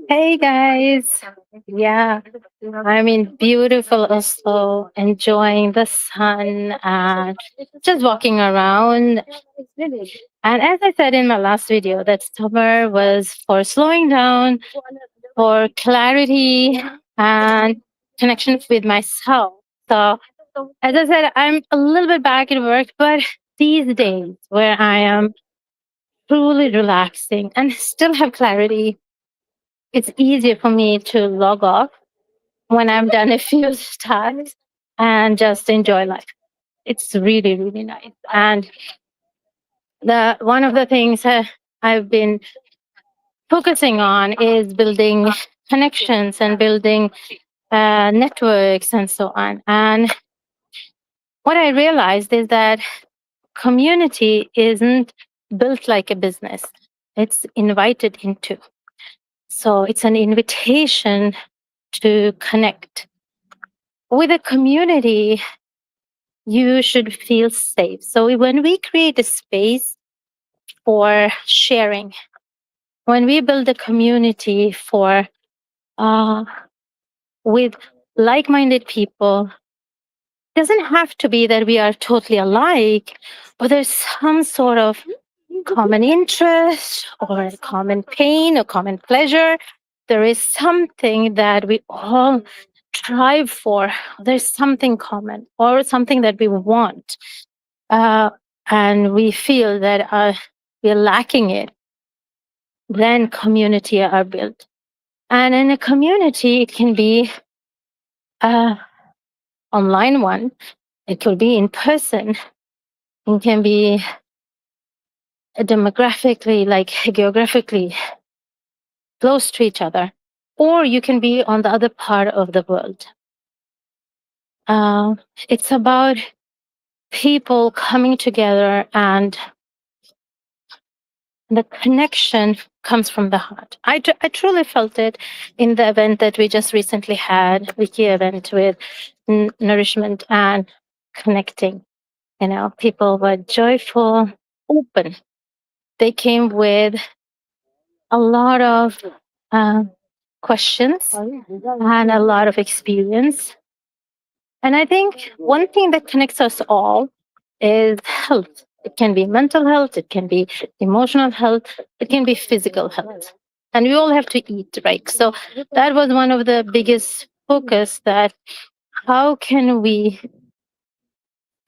Hey guys. Yeah, I'm in beautiful Oslo, enjoying the sun and just walking around. And as I said in my last video, that summer was for slowing down, for clarity and connection with myself. So, as I said, I'm a little bit back at work, but these days where I am truly relaxing and still have clarity, it's easier for me to log off when I'm done a few tasks and just enjoy life. It's really, really nice. And the one of the things I've been focusing on is building connections and building networks and so on. And what I realized is that community isn't built like a business, it's invited into. So it's an invitation to connect. With a community, you should feel safe. So when we create a space for sharing, when we build a community for uh, with like-minded people, it doesn't have to be that we are totally alike, but there's some sort of common interest or a common pain or common pleasure. There is something that we all strive for. There's something common or something that we want. Uh, and we feel that we're lacking it, then community are built. And in a community, it can be a online one, it could be in person, it can be demographically, like geographically close to each other, or you can be on the other part of the world. Uh, it's about people coming together, and the connection comes from the heart. I truly felt it in the event that we just recently had, Wiki event with nourishment and connecting. You know, people were joyful, open. They came with a lot of uh, questions and a lot of experience. And I think one thing that connects us all is health. It can be mental health, it can be emotional health, it can be physical health. And we all have to eat, right? So that was one of the biggest focus, that how can we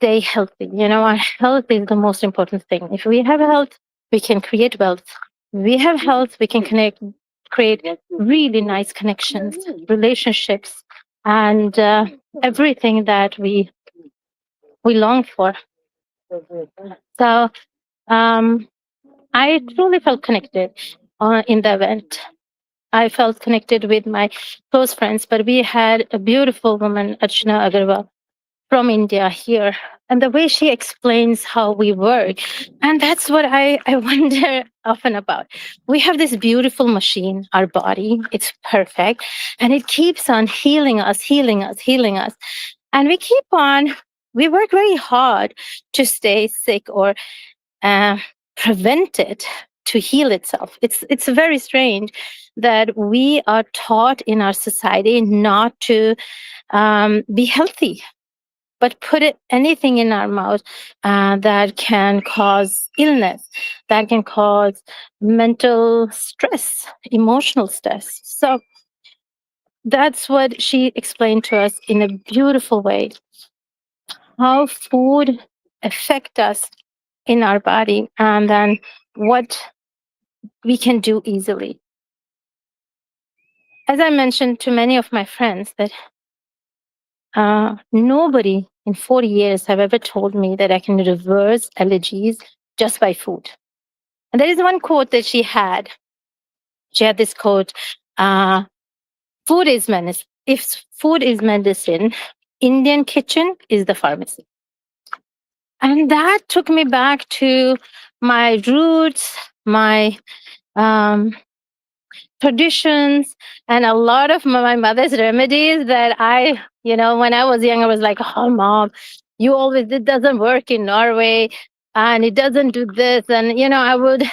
stay healthy? You know, our health is the most important thing. If we have health, we can create wealth. We have health, we can create really nice connections, relationships, and everything that we long for. So I truly felt connected in the event. I felt connected with my close friends, but we had a beautiful woman, Archana Agarwal, from India here. And the way she explains how we work, and that's what I wonder often about. We have this beautiful machine, our body, it's perfect, and it keeps on healing us, healing us, healing us. And we work very hard to stay sick or uh, prevent it to heal itself. It's very strange that we are taught in our society not to be healthy, but put anything in our mouth that can cause illness, that can cause mental stress, emotional stress. So that's what she explained to us in a beautiful way, how food affect us in our body, and then what we can do easily. As I mentioned to many of my friends, that nobody in 40 years have ever told me that I can reverse allergies just by food. And there is one quote that she had. She had this quote, food is medicine. If food is medicine, Indian kitchen is the pharmacy. And that took me back to my roots, my um, traditions, and a lot of my mother's remedies that when I was young, I was like, oh, mom, it doesn't work in Norway and it doesn't do this. And, I would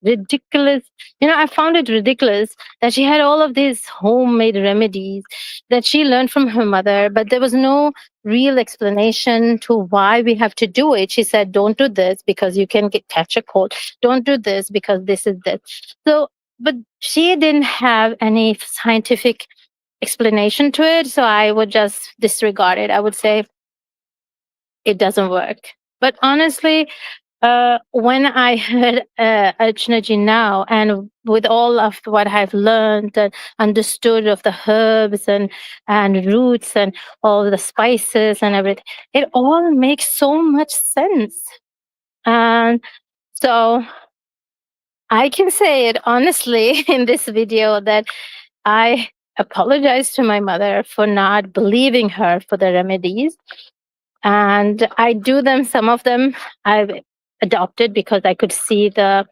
ridiculous. I found it ridiculous that she had all of these homemade remedies that she learned from her mother, but there was no real explanation to why we have to do it. She said, don't do this because you can catch a cold. Don't do this because this is this. So, but she didn't have any scientific explanation to it. So I would just disregard it. I would say it doesn't work. But honestly, when I heard Archana now, and with all of what I've learned and understood of the herbs and roots and all the spices and everything, it all makes so much sense. And so I can say it honestly in this video that I apologize to my mother for not believing her for the remedies. And I do them, some of them I've adopted because I could see the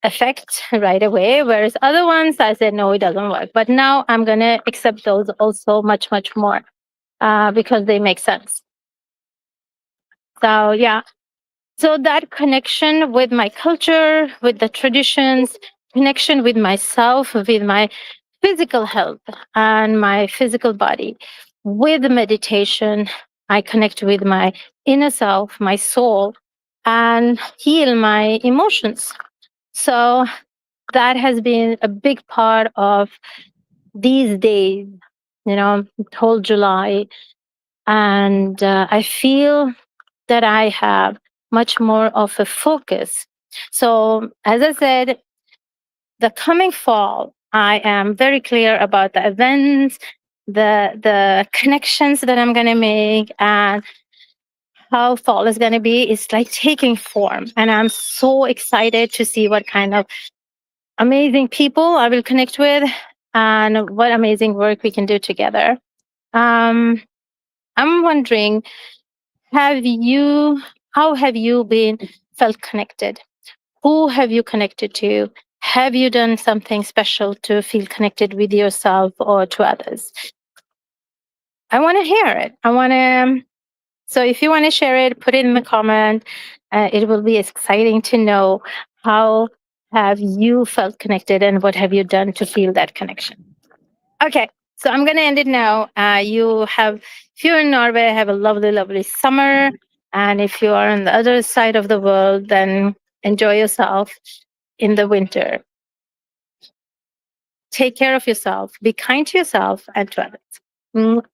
effect right away. Whereas other ones, I said, no, it doesn't work. But now I'm going to accept those also much, much more because they make sense. So, yeah. So that connection with my culture, with the traditions, connection with myself, with my physical health and my physical body. With meditation, I connect with my inner self, my soul, and heal my emotions. So that has been a big part of these days, whole July. And I feel that I have much more of a focus. So, as I said, the coming fall, I am very clear about the events, the connections that I'm going to make, and how fall is going to be. It's like taking form, and I'm so excited to see what kind of amazing people I will connect with and what amazing work we can do together. Um, I'm wondering, have you, how have you been felt connected? Who have you connected to? Have you done something special to feel connected with yourself or to others? I want to hear it. So if you want to share it, put it in the comment. It will be exciting to know how have you felt connected and what have you done to feel that connection. Okay, so I'm going to end it now. If you're in Norway, have a lovely, lovely summer. And if you are on the other side of the world, then enjoy yourself in the winter. Take care of yourself, be kind to yourself and to others.